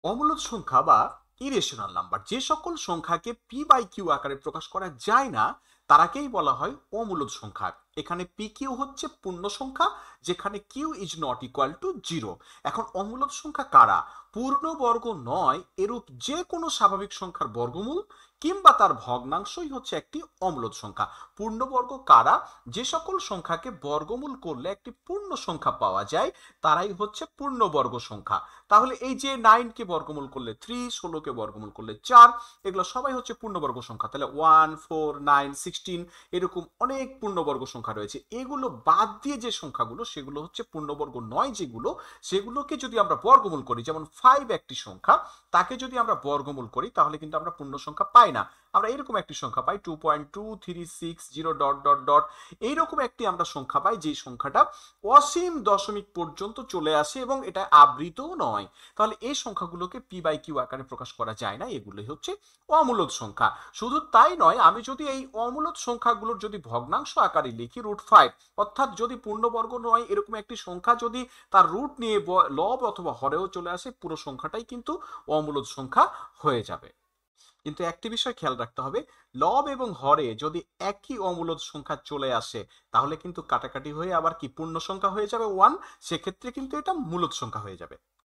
অমূলদ সংখ্যা বা irrational number যে সকল সংখ্যাকে পি বাই কিউ আকারে প্রকাশ করা যায় না তারাকেই বলা হয় অমূলদ সংখ্যা। এখানে পি কিউ হচ্ছে পূর্ণ সংখ্যা, যেখানে Q is not equal to zero. এখন অমূলদ সংখ্যা কারা? পূর্ণবর্গ নয় এরূপ যে কোনো স্বাভাবিক সংখ্যার বর্গমূল কিংবা তার ভগ্নাংশই হচ্ছে একটি অম্লদ সংখ্যা। পূর্ণবর্গ কারা? যে সকল সংখ্যাকে বর্গমূল করলে একটি পূর্ণ সংখ্যা পাওয়া যায় তারাই হচ্ছে পূর্ণবর্গ সংখ্যা। তাহলে এই যে 9 কে বর্গমূল করলে 3, 16 কে বর্গমূল করলে 4, এগুলো সবাই হচ্ছে পূর্ণবর্গ সংখ্যা। তাহলে 1, 4, 9, 16 এরকম অনেক পূর্ণবর্গ সংখ্যা রয়েছে। এগুলো বাদ দিয়ে যে সংখ্যাগুলো সেগুলো হচ্ছে পূর্ণবর্গ নয়, যেগুলো সেগুলোকে যদি আমরা বর্গমূল করি, যেমন 5 একটি সংখ্যা, তাকে যদি আমরা বর্গমূল করি তাহলে কিন্তু আমরা পূর্ণ সংখ্যা পাই না। আমরা এরকম একটি সংখ্যা পাই 2.236 ডট ডট ডট, এইরকম একটি আমরা সংখ্যা পাই যে সংখ্যাটা অসীম দশমিক পর্যন্ত চলে আসে এবং এটা আবৃতও নয়। তাহলে এই সংখ্যাগুলোকে পি বাই কিউ আকারে প্রকাশ করা যায় না, এগুলোই হচ্ছে অমূলদ সংখ্যা। শুধু তাই নয়, আমি যদি এই অমূলদ সংখ্যাগুলোর যদি ভগ্নাংশ আকারে লিখি √5, অর্থাৎ যদি পূর্ণবর্গ নয় এরকম একটি সংখ্যা যদি তার রুট নিয়ে লব অথবা হরেও চলে আসে, পুরো সংখ্যাটাই কিন্তু অমূলদ সংখ্যা হয়ে যাবে। কিন্তু একটি বিষয় খেয়াল রাখতে হবে, লব এবং হরে যদি একই অমূলদ সংখ্যা চলে আসে তাহলে কিন্তু কাটাকাটি হয়ে আবার কি পূর্ণ সংখ্যা হয়ে যাবে 1, সেক্ষেত্রে কিন্তু এটা মূলদ সংখ্যা হয়ে যাবে।